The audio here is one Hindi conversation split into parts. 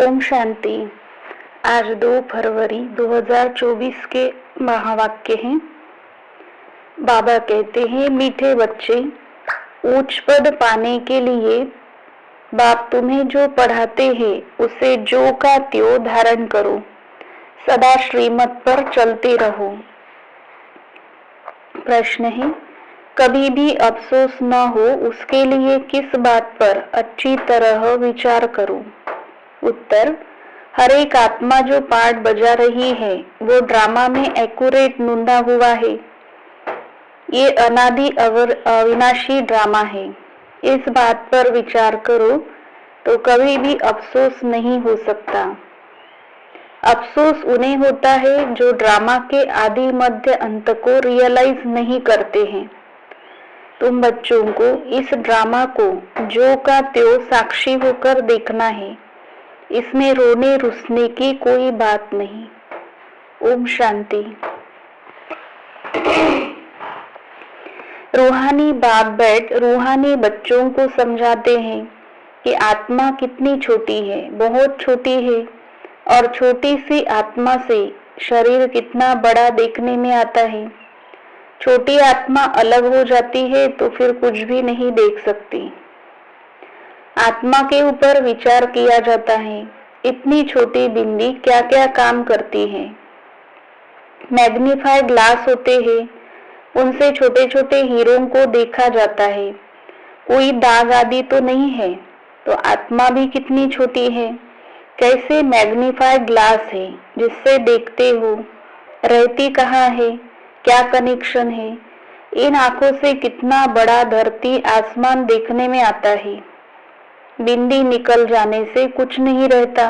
ओम शांति। आज 2 फरवरी 2024 के महावाक्य हैं। बाबा कहते हैं, मीठे बच्चे, उच्च पद पाने के लिए बाप तुम्हें जो पढ़ाते हैं उसे जो का त्यों धारण करो, सदा श्रीमत पर चलते रहो। प्रश्न है, कभी भी अफसोस न हो उसके लिए किस बात पर अच्छी तरह विचार करो। उत्तर, हर एक आत्मा जो पार्ट बजा रही है वो ड्रामा में एक्यूरेट ढूंढा हुआ है। ये अनादि अविनाशी ड्रामा है। इस बात पर विचार करो तो कभी भी अफसोस नहीं हो सकता। अफसोस उन्हें होता है जो ड्रामा के आदि मध्य अंत को रियलाइज नहीं करते हैं। तुम बच्चों को इस ड्रामा को जो का त्यों साक्षी होकर देखना है। इसमें रोने रुसने की कोई बात नहीं। ओम शांति। रूहानी बाप बैठ रूहानी बच्चों को समझाते हैं कि आत्मा कितनी छोटी है, बहुत छोटी है, और छोटी सी आत्मा से शरीर कितना बड़ा देखने में आता है। छोटी आत्मा अलग हो जाती है तो फिर कुछ भी नहीं देख सकती। आत्मा के ऊपर विचार किया जाता है, इतनी छोटी बिंदी क्या क्या काम करती है। मैग्नीफाइड ग्लास होते हैं, उनसे छोटे छोटे हीरों को देखा जाता है, कोई दाग आदि तो नहीं है। तो आत्मा भी कितनी छोटी है, कैसे मैग्नीफाइड ग्लास है जिससे देखते हो, रहती कहाँ है, क्या कनेक्शन है। इन आंखों से कितना बड़ा धरती आसमान देखने में आता है। बिंदी निकल जाने से कुछ नहीं रहता।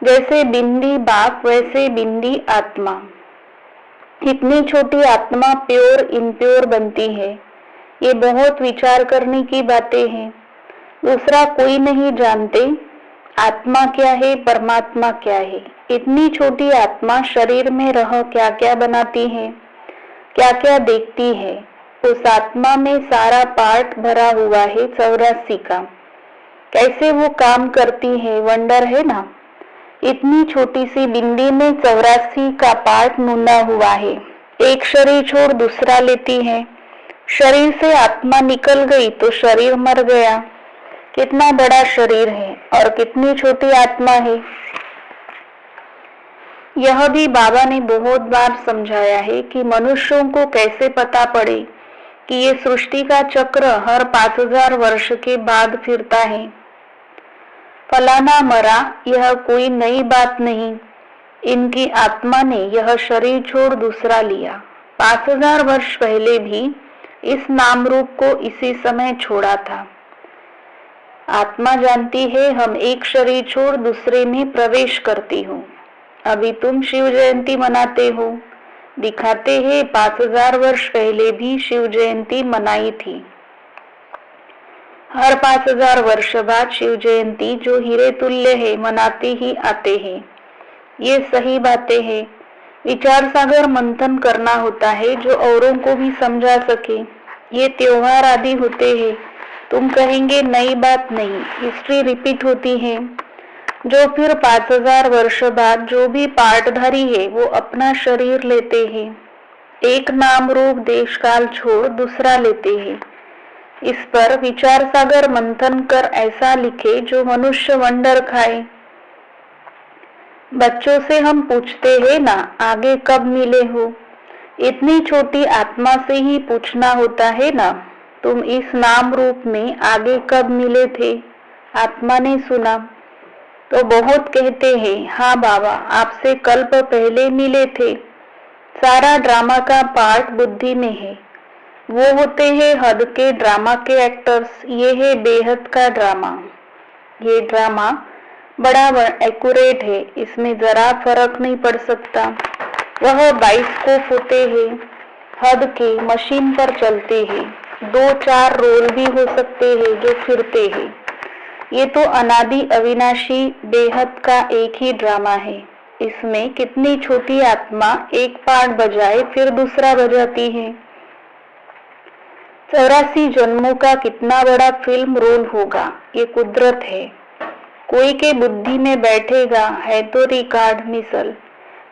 जैसे बिंदी बाप वैसे बिंदी आत्मा। इतनी छोटी आत्मा प्योर इम्प्योर बनती है। ये बहुत विचार करने की बातें हैं। दूसरा कोई नहीं जानते आत्मा क्या है, परमात्मा क्या है। इतनी छोटी आत्मा शरीर में रह क्या क्या बनाती है, क्या क्या देखती है। उस आत्मा में सारा पार्ट भरा हुआ है 84 का। कैसे वो काम करती है, वंडर है ना। इतनी छोटी सी बिंदी में 84 का पार्ट मुंडा हुआ है। एक शरीर छोड़ दूसरा लेती है। शरीर से आत्मा निकल गई तो शरीर मर गया। कितना बड़ा शरीर है और कितनी छोटी आत्मा है। यह भी बाबा ने बहुत बार समझाया है कि मनुष्यों को कैसे पता पड़े कि ये सृष्टि का चक्र हर 5000 वर्ष के बाद फिरता है। फलाना मरा, यह कोई नई बात नहीं। इनकी आत्मा ने यह शरीर छोड़ दूसरा लिया। 5000 वर्ष पहले भी इस नाम रूप को इसी समय छोड़ा था। आत्मा जानती है हम एक शरीर छोड़ दूसरे में प्रवेश करती हूँ। अभी तुम शिव जयंती मनाते हो, दिखाते हैं 5000 वर्ष पहले भी शिव जयंती मनाई थी। हर 5000 वर्ष बाद शिव जयंती जो हीरे तुल्य है मनाते ही आते हैं। ये सही बातें हैं। विचार सागर मंथन करना होता है जो औरों को भी समझा सके। ये त्योहार आदि होते हैं। तुम कहेंगे नई बात नहीं, हिस्ट्री रिपीट होती है। जो फिर 5000 वर्ष बाद जो भी पार्टधारी है वो अपना शरीर लेते हैं। एक नाम रूप देश काल छोड़ दूसरा लेते हैं। इस पर विचार सागर मंथन कर ऐसा लिखे जो मनुष्य वंडर खाए। बच्चों से हम पूछते हैं ना, आगे कब मिले हो। इतनी छोटी आत्मा से ही पूछना होता है ना, तुम इस नाम रूप में आगे कब मिले थे। आत्मा ने सुना तो बहुत कहते हैं, हाँ बाबा आपसे कल्प पहले मिले थे। सारा ड्रामा का पार्ट बुद्धि में है। वो होते हैं हद के ड्रामा के एक्टर्स। ये है बेहद का ड्रामा। ये ड्रामा बड़ा एक्यूरेट है, इसमें जरा फर्क नहीं पड़ सकता। वह बाइस्कोप होते हैं, हद के मशीन पर चलते हैं। 2-4 रोल भी हो सकते हैं जो फिरते हैं। ये तो अनादि अविनाशी बेहद का एक ही ड्रामा है। इसमें कितनी छोटी आत्मा एक पार्ट बजाए फिर दूसरा बजाती है। 84 जन्मों का कितना बड़ा फिल्म रोल होगा, ये कुदरत है। कोई के बुद्धि में बैठेगा है तो रिकॉर्ड मिसल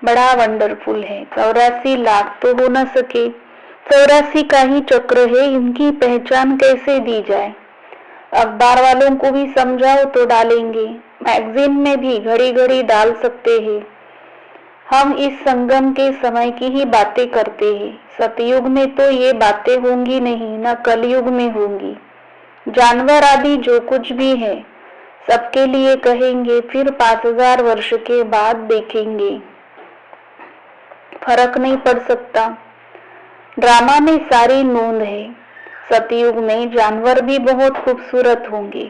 बड़ा वंडरफुल है। 84 लाख तो हो न सके, 84 का ही चक्र है, इनकी पहचान कैसे दी जाए। अखबार वालों को भी समझाओ तो डालेंगे, मैगजीन में भी घड़ी घड़ी डाल सकते हैं। हम इस संगम के समय की ही बातें करते हैं। सतयुग में तो ये बातें होंगी नहीं, न कलयुग में होंगी। जानवर आदि जो कुछ भी है सबके लिए कहेंगे, फिर 5000 वर्ष के बाद देखेंगे, फर्क नहीं पड़ सकता। ड्रामा में सारी नोंद है। सतयुग में जानवर भी बहुत खूबसूरत होंगे।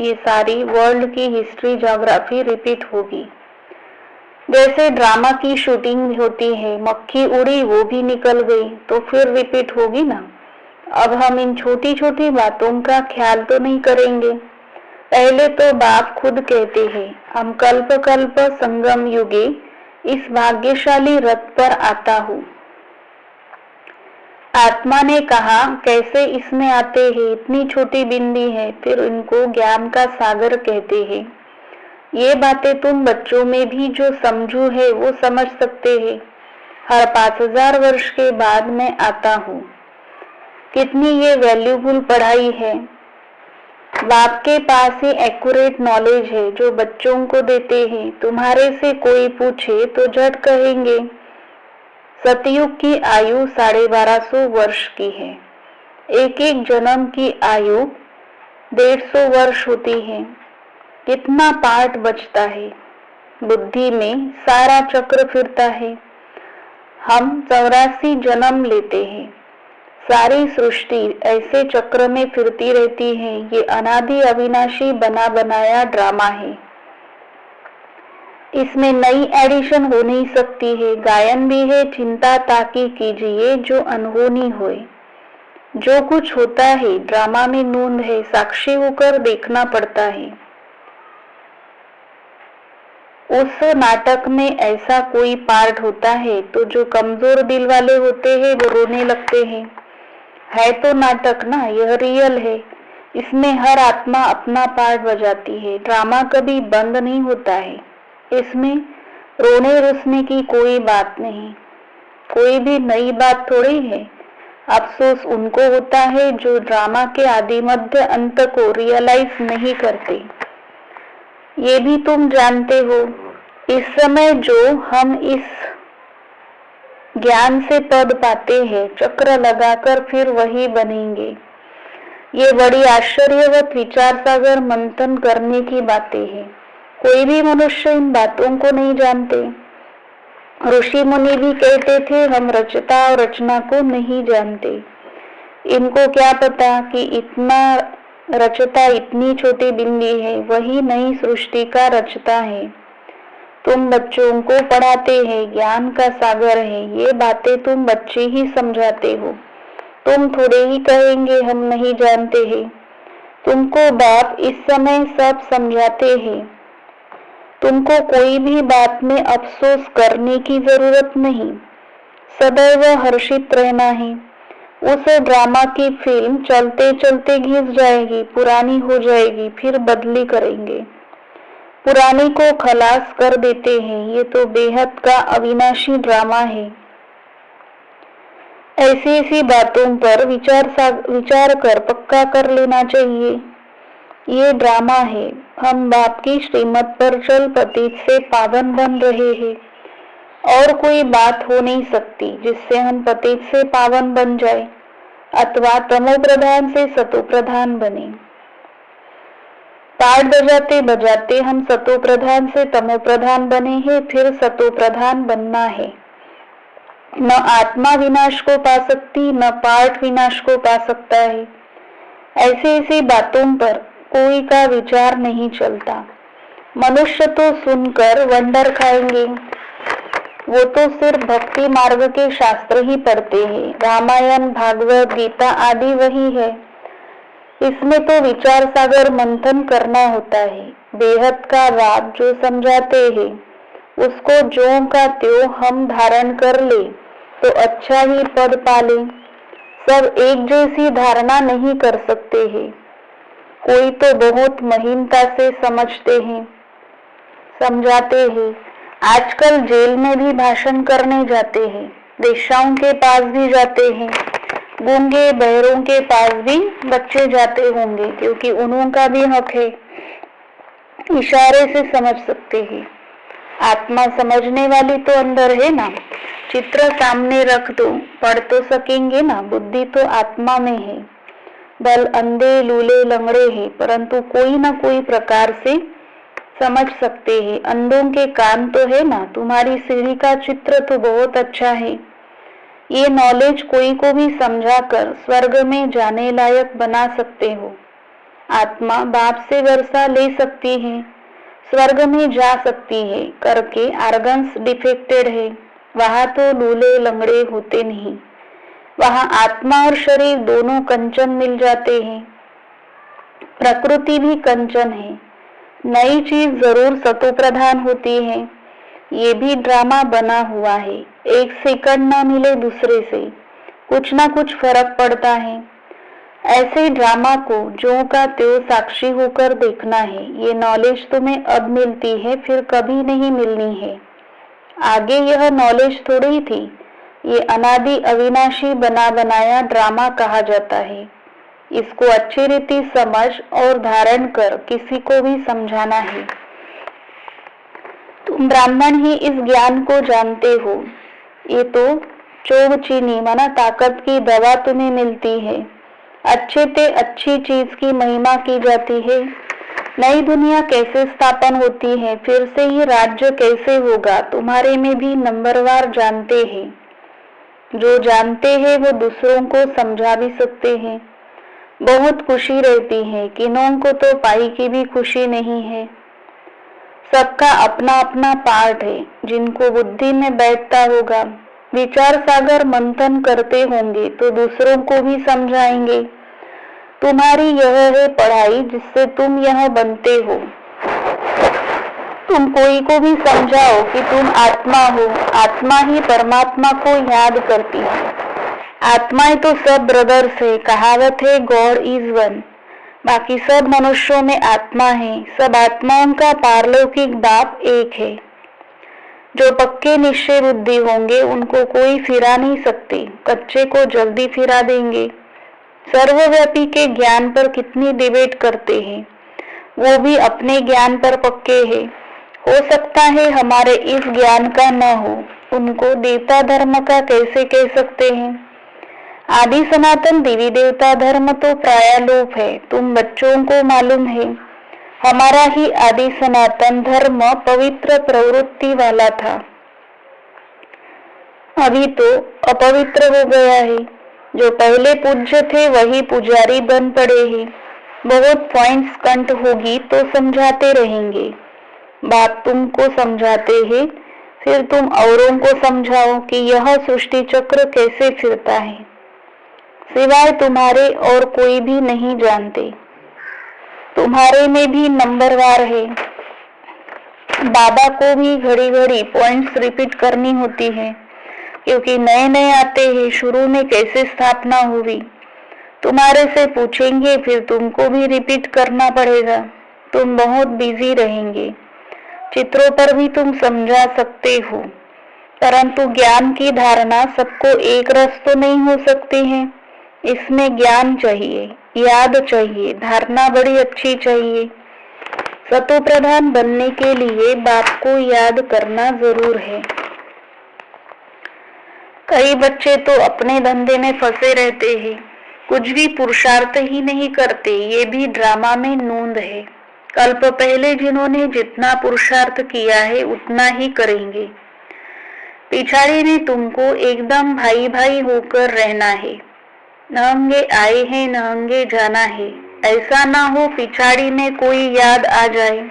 ये सारी वर्ल्ड की हिस्ट्री ज्योग्राफी रिपीट होगी। जैसे ड्रामा की शूटिंग होती है, मक्खी उड़ी वो भी निकल गई, तो फिर रिपीट होगी ना। अब हम इन छोटी छोटी बातों का ख्याल तो नहीं करेंगे। पहले तो बाप खुद कहते हैं, हम कल्प कल्प संगम युगे इस भाग्यशाली रथ पर आता हूँ। आत्मा ने कहा, कैसे इसमें आते हैं, इतनी छोटी बिंदी है, फिर इनको ज्ञान का सागर कहते हैं। ये बातें तुम बच्चों में भी जो समझू है वो समझ सकते हैं। हर 5000 वर्ष के बाद मैं आता हूँ। कितनी ये वैल्यूबल पढ़ाई है। बाप के पास ही एक्यूरेट नॉलेज है जो बच्चों को देते हैं। तुम्हारे से कोई पूछे तो झट कहेंगे सतयुग की आयु 1250 वर्ष की है। एक एक जन्म की आयु 150 वर्ष होती है। कितना पार्ट बचता है। बुद्धि में सारा चक्र फिरता है। हम 84 जन्म लेते हैं। सारी सृष्टि ऐसे चक्र में फिरती रहती है। ये अनादि अविनाशी बना बनाया ड्रामा है। इसमें नई एडिशन हो नहीं सकती है। गायन भी है, चिंता ताकि कीजिए जो अनहोनी होए। जो कुछ होता है ड्रामा में नोंद है, साक्षी होकर देखना पड़ता है। उस नाटक में ऐसा कोई पार्ट होता है तो जो कमजोर दिल वाले होते हैं वो रोने लगते हैं। है तो नाटक ना, यह रियल है। इसमें हर आत्मा अपना पार्ट बजाती है। ड्रामा कभी बंद नहीं होता है। इसमें रोने रुसने की कोई बात नहीं। कोई भी नई बात थोड़ी है। अफसोस उनको होता है जो ड्रामा के आदि मध्य अंत को रियलाइज नहीं करते। ये भी तुम जानते हो। इस समय जो हम इस ज्ञान से पद पाते हैं, चक्र लगाकर फिर वही बनेंगे। ये बड़ी आश्चर्यवत विचार सागर मंथन करने की बातें हैं। कोई भी मनुष्य इन बातों को नहीं जानते। ऋषि मुनि भी कहते थे हम रचता और रचना को नहीं जानते। इनको क्या पता कि इतना रचता इतनी छोटी बिंदी है, वही नई सृष्टि का रचता है। तुम बच्चों को पढ़ाते हैं, ज्ञान का सागर है। ये बातें तुम बच्चे ही समझाते हो। तुम थोड़े ही कहेंगे हम नहीं जानते हैं। तुमको बाप इस समय सब समझाते हैं। तुमको कोई भी बात में अफसोस करने की जरूरत नहीं। सदैव हर्षित रहना है। उस ड्रामा की फिल्म चलते चलते घिस जाएगी, पुरानी हो जाएगी, फिर बदली करेंगे। पुरानी को खलास कर देते हैं। ये तो बेहद का अविनाशी ड्रामा है। ऐसी ऐसी बातों पर विचार कर पक्का कर लेना चाहिए। ये ड्रामा है। हम बाप की श्रीमत पर चल पतित से पावन बन रहे हैं। और कोई बात हो नहीं सकती जिससे हम पतित से पावन बन जाए अथवा तमो प्रधान से सतो प्रधान बने। पाठ बजाते बजाते हम सतो प्रधान से तमो प्रधान बने हैं, फिर सतो प्रधान बनना है। न आत्मा विनाश को पा सकती, न पाठ विनाश को पा सकता है। ऐसी ऐसी बातों पर कोई का विचार नहीं चलता। मनुष्य तो सुनकर वंडर खाएंगे। वो तो सिर्फ भक्ति मार्ग के शास्त्र ही पढ़ते हैं। रामायण, भागवत गीता आदि वही है। इसमें तो विचार सागर मंथन करना होता है। बेहद का बात जो समझाते हैं उसको ज्यों का त्यों हम धारण कर ले तो अच्छा ही पद पाले। सब एक जैसी धारणा नहीं कर सकते हैं। कोई तो बहुत महीनता से समझाते हैं। आजकल जेल में भी भाषण करने जाते हैं, वेश्याओं के पास भी जाते हैं, गूंगे बहरों के पास भी बच्चे जाते होंगे, क्योंकि उनका भी हक है, इशारे से समझ सकते हैं। आत्मा समझने वाली तो अंदर है ना। चित्र सामने रख दो, पढ़ तो सकेंगे ना। बुद्धि तो आत्मा में है। बल अंधे लूले लंगड़े हैं, परंतु कोई ना कोई प्रकार से समझ सकते हैं। अंधों के कान तो है ना। तुम्हारी सीढ़ी का चित्र तो बहुत अच्छा है। ये नॉलेज कोई को भी समझाकर स्वर्ग में जाने लायक बना सकते हो। आत्मा बाप से वर्षा ले सकती है, स्वर्ग में जा सकती है, करके आर्गन्स डिफेक्टेड है। वहां तो लूले लंगड़े होते नहीं, वहां आत्मा और शरीर दोनों कंचन मिल जाते हैं। प्रकृति भी कंचन है। नई चीज जरूर सतो प्रधान होती है। ये भी ड्रामा बना हुआ है। एक सेकंड ना मिले दूसरे से, कुछ ना कुछ फर्क पड़ता है। ऐसे ड्रामा को जो का त्यों साक्षी होकर देखना है। ये नॉलेज तुम्हें अब मिलती है, फिर कभी नहीं मिलनी है। आगे यह नॉलेज थोड़ी थी। ये अनादि अविनाशी बना बनाया ड्रामा कहा जाता है। इसको अच्छी रीति समझ और धारण कर किसी को भी समझाना है। तुम ब्राह्मण ही इस ज्ञान को जानते हो। ये तो चोग चीनी माना ताकत की दवा तुम्हें मिलती है। अच्छे से अच्छी चीज की महिमा की जाती है। नई दुनिया कैसे स्थापन होती है, फिर से ये राज्य कैसे होगा, तुम्हारे में भी नंबरवार जानते हैं। जो जानते हैं वो दूसरों को समझा भी सकते हैं। बहुत खुशी रहती है। किन्हों को तो पाई की भी खुशी नहीं है। सबका अपना अपना पार्ट है। जिनको बुद्धि में बैठता होगा, विचार सागर मंथन करते होंगे तो दूसरों को भी समझाएंगे। तुम्हारी यह है पढ़ाई जिससे तुम यह बनते हो। तुम कोई को भी समझाओ कि तुम आत्मा हो। आत्मा ही परमात्मा को याद करती है। आत्माएं तो सब ब्रदर्स है। कहावत है गॉड इज वन। बाकी सब मनुष्यों में आत्मा है। सब आत्माओं का पारलौकिक बाप एक है। जो पक्के निश्चय बुद्धि होंगे उनको कोई फिरा नहीं सकते, कच्चे को जल्दी फिरा देंगे। सर्वव्यापी के ज्ञान पर कितनी डिबेट करते हैं, वो भी अपने ज्ञान पर पक्के हैं। हो सकता है हमारे इस ज्ञान का न हो। उनको देवता धर्म का कैसे कह सकते हैं। आदि सनातन देवी देवता धर्म तो प्रायलोप है। तुम बच्चों को मालूम है, हमारा ही आदि सनातन धर्म पवित्र प्रवृत्ति वाला था। अभी तो अपवित्र हो गया है। जो पहले पूज्य थे वही पुजारी बन पड़े हैं। बहुत पॉइंट्स कंट होगी तो समझाते रहेंगे। बाप तुमको समझाते हैं, फिर तुम औरों को समझाओ कि यह सृष्टि चक्र कैसे फिरता है। सिवाय तुम्हारे और कोई भी नहीं जानते। तुम्हारे में भी नंबरवार है। बाबा को भी घड़ी घड़ी पॉइंट्स रिपीट करनी होती है, क्योंकि नए नए आते हैं। शुरू में कैसे स्थापना हुई तुम्हारे से पूछेंगे, फिर तुमको भी रिपीट करना पड़ेगा। तुम बहुत बिजी रहेंगे। चित्रों पर भी तुम समझा सकते हो, परंतु ज्ञान की धारणा सबको एक रस तो नहीं हो सकती है। इसमें ज्ञान चाहिए, याद चाहिए, धारणा बड़ी अच्छी चाहिए। सतो प्रधान बनने के लिए बाप को याद करना जरूर है। कई बच्चे तो अपने धंधे में फंसे रहते हैं, कुछ भी पुरुषार्थ ही नहीं करते। ये भी ड्रामा में नूंद है। कल्प पहले जिन्होंने जितना पुरुषार्थ किया है उतना ही करेंगे। पिछाड़ी में तुमको एकदम भाई भाई होकर रहना है। नहंगे आए हैं नहंगे जाना है। ऐसा ना हो पिछाड़ी में कोई याद आ जाए।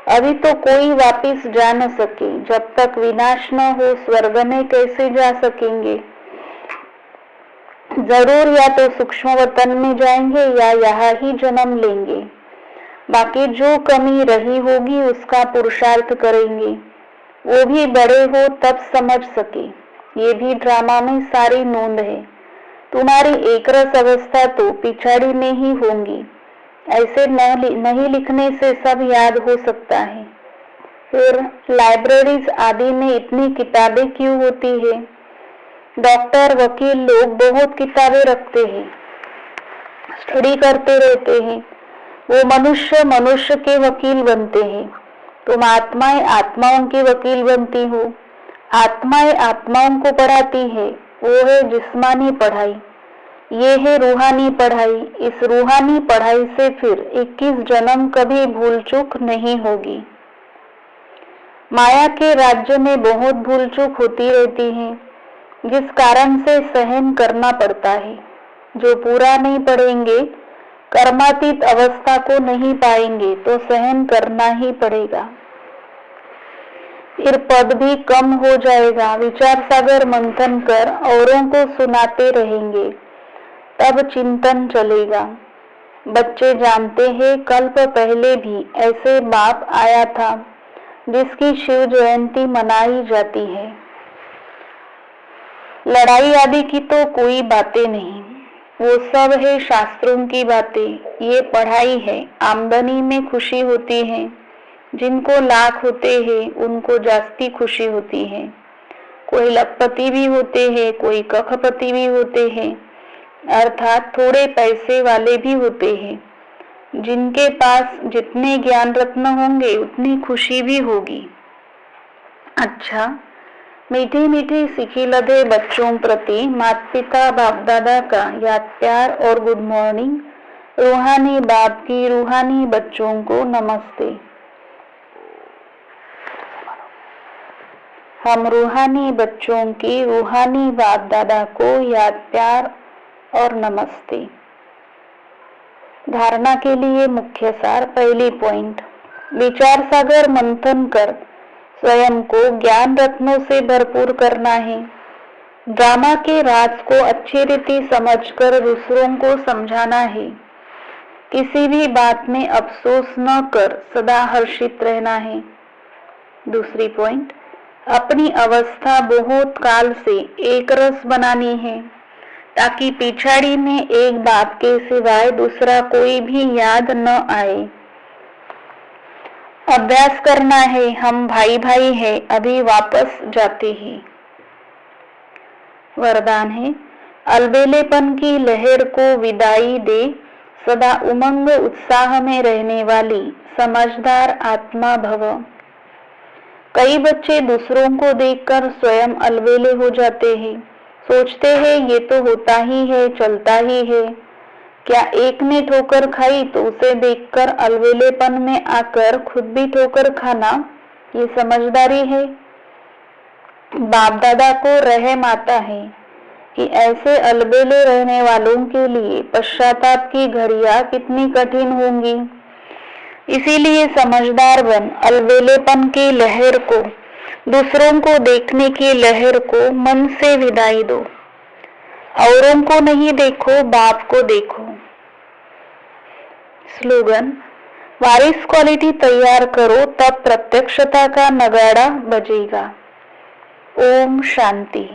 अभी तो कोई वापिस जा न सके। जब तक विनाश न हो स्वर्ग में कैसे जा सकेंगे। जरूर या तो सूक्ष्म वतन में जाएंगे या यहाँ ही जन्म लेंगे। बाकी जो कमी रही होगी उसका पुरुषार्थ करेंगे। वो भी बड़े हो तब समझ सके। ये भी ड्रामा में सारी नोंद है। तुम्हारी एकरस अवस्था तो पिछाड़ी में ही होंगी। ऐसे नहीं लिखने से सब याद हो सकता है। फिर लाइब्रेरीज आदि में इतनी किताबें क्यों होती है? डॉक्टर, वकील लोग बहुत किताबें रखते हैं, स्टडी करते रहते हैं। वो मनुष्य मनुष्य के वकील बनते हैं। तुम आत्माएं आत्माओं की वकील बनती हो। आत्माएं आत्माओं को पढ़ाती है, वो है जिस्मानी पढ़ाई। ये है रूहानी पढ़ाई। इस रूहानी पढ़ाई से फिर 21 जन्म कभी भूल चूक नहीं होगी। माया के राज्य में बहुत भूल चूक होती रहती है, जिस कारण से सहन करना पड़ता है। जो पूरा नहीं पढ़ेंगे, कर्मातीत अवस्था को नहीं पाएंगे, तो सहन करना ही पड़ेगा। फिर पद भी कम हो जाएगा। विचार सागर मंथन कर औरों को सुनाते रहेंगे, तब चिंतन चलेगा। बच्चे जानते हैं कल्प पहले भी ऐसे बाप आया था जिसकी शिव जयंती मनाई जाती है। लड़ाई आदि की तो कोई बातें नहीं, वो सब है शास्त्रों की बातें। ये पढ़ाई है। आमदनी में खुशी होती है। जिनको लाख होते हैं उनको जास्ती खुशी होती है। कोई लखपति भी होते हैं, कोई कखपति भी होते हैं, अर्थात थोड़े पैसे वाले भी होते हैं। जिनके पास जितने ज्ञान रत्न होंगे उतनी खुशी भी होगी। अच्छा, मीठी मीठी सीखी लदे बच्चों प्रति माता पिता बाप दादा का याद प्यार और गुड मॉर्निंग। रूहानी बाप की रूहानी बच्चों को नमस्ते। हम रूहानी बच्चों की रूहानी बाप दादा को याद प्यार और नमस्ते। धारणा के लिए मुख्य सार। पहली पॉइंट, विचार सागर मंथन कर स्वयं को ज्ञान रत्नों से भरपूर करना है। ड्रामा के राज को अच्छी रीति समझकर दूसरों को समझाना है। किसी भी बात में अफसोस न कर सदा हर्षित रहना है। दूसरी पॉइंट, अपनी अवस्था बहुत काल से एक रस बनानी है, ताकि पिछाड़ी में एक बाप के सिवाय दूसरा कोई भी याद न आए। अभ्यास करना है। हम भाई भाई हैं, अभी वापस जाते हैं। वरदान है, अलबेलेपन की लहर को विदाई दे, सदा उमंग उत्साह में रहने वाली समझदार आत्मा भव। कई बच्चे दूसरों को देखकर स्वयं अलबेले हो जाते हैं। सोचते हैं ये तो होता ही है, चलता ही है। क्या एक ने ठोकर खाई तो उसे देखकर अलबेलेपन में आकर खुद भी ठोकर खाना ये समझदारी है? बाप दादा को रहम आता है कि ऐसे अलबेले रहने वालों के लिए पश्चाताप की घड़ियां कितनी कठिन होंगी। इसीलिए समझदार बन, अलबेलेपन की लहर को, दूसरों को देखने की लहर को मन से विदाई दो। औरों को नहीं देखो, बाप को देखो। स्लोगन, वारिस क्वालिटी तैयार करो, तब प्रत्यक्षता का नगाड़ा बजेगा। ओम शांति।